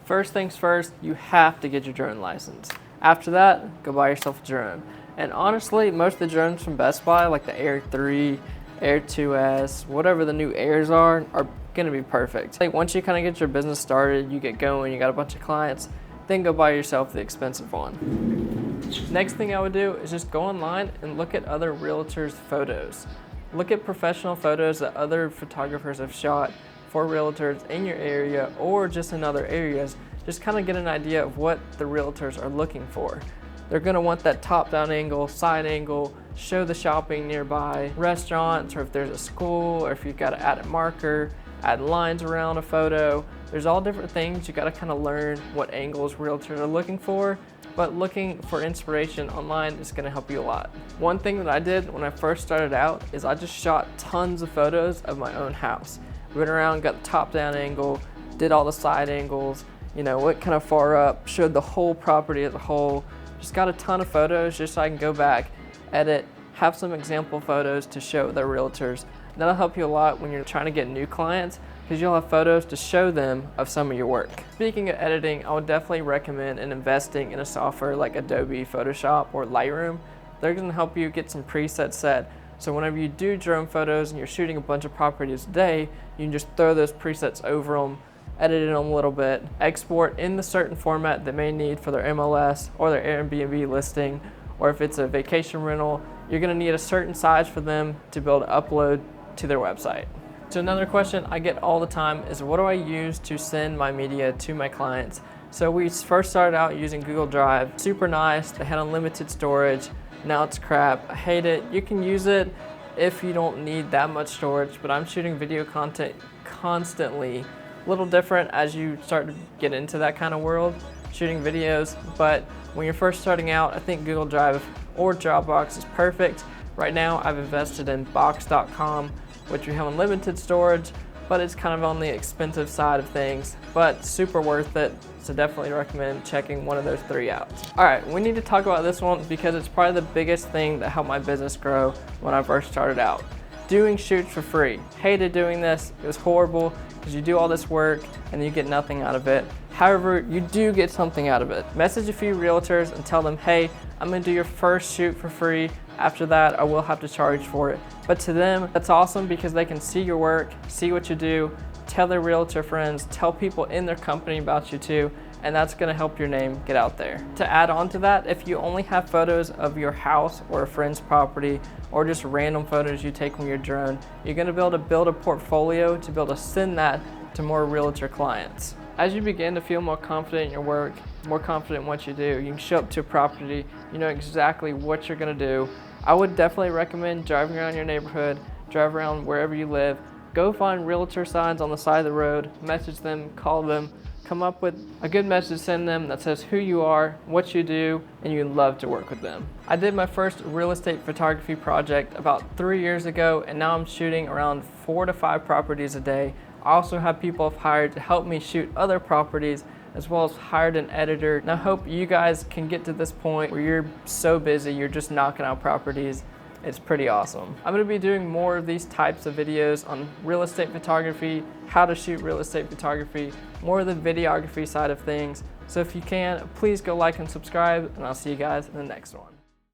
First things first, you have to get your drone license. After that, go buy yourself a drone. And honestly, most of the drones from Best Buy, like the Air 3, Air 2S, whatever the new Airs are gonna be perfect. Like once you kind of get your business started, you get going, you got a bunch of clients, then go buy yourself the expensive one. Next thing I would do is just go online and look at other realtors' photos. Look at professional photos that other photographers have shot for realtors in your area or just in other areas. Just kind of get an idea of what the realtors are looking for. They're gonna want that top-down angle, side angle, show the shopping nearby, restaurants, or if there's a school, or if you've got to add a marker, add lines around a photo. There's all different things. You got to kind of learn what angles realtors are looking for, but looking for inspiration online is going to help you a lot. One thing that I did when I first started out is I just shot tons of photos of my own house. Went around, got the top-down angle, did all the side angles, went kind of far up, showed the whole property as a whole. Just got a ton of photos just so I can go back, edit, have some example photos to show their realtors. That'll help you a lot when you're trying to get new clients because you'll have photos to show them of some of your work. Speaking of editing, I would definitely recommend investing in a software like Adobe Photoshop or Lightroom. They're gonna help you get some presets set. So whenever you do drone photos and you're shooting a bunch of properties a day, you can just throw those presets over them, edit them a little bit, export in the certain format they may need for their MLS or their Airbnb listing, or if it's a vacation rental, you're gonna need a certain size for them to be able to upload to their website. So another question I get all the time is what do I use to send my media to my clients? So we first started out using Google Drive, super nice, they had unlimited storage, now it's crap, I hate it. You can use it if you don't need that much storage, but I'm shooting video content constantly. A little different as you start to get into that kind of world, shooting videos, but when you're first starting out, I think Google Drive or Dropbox is perfect. Right now, I've invested in Box.com, which we have unlimited storage, but it's kind of on the expensive side of things, but super worth it. So definitely recommend checking one of those three out. All right, we need to talk about this one because it's probably the biggest thing that helped my business grow when I first started out. Doing shoots for free. Hated doing this, it was horrible because you do all this work and you get nothing out of it. However, you do get something out of it. Message a few realtors and tell them, hey, I'm gonna do your first shoot for free. After that, I will have to charge for it. But to them, that's awesome because they can see your work, see what you do, tell their realtor friends, tell people in their company about you too, and that's gonna help your name get out there. To add on to that, if you only have photos of your house or a friend's property or just random photos you take with your drone, you're gonna be able to build a portfolio to be able to send that to more realtor clients. As you begin to feel more confident in your work, more confident in what you do, you can show up to a property, you know exactly what you're gonna do. I would definitely recommend driving around your neighborhood, drive around wherever you live, go find realtor signs on the side of the road, message them, call them, come up with a good message to send them that says who you are, what you do, and you'd love to work with them. I did my first real estate photography project about 3 years ago, and now I'm shooting around 4 to 5 properties a day. I also have people I've hired to help me shoot other properties, as well as hired an editor. And I hope you guys can get to this point where you're so busy, you're just knocking out properties. It's pretty awesome. I'm gonna be doing more of these types of videos on real estate photography, how to shoot real estate photography, more of the videography side of things. So if you can, please go like and subscribe, and I'll see you guys in the next one.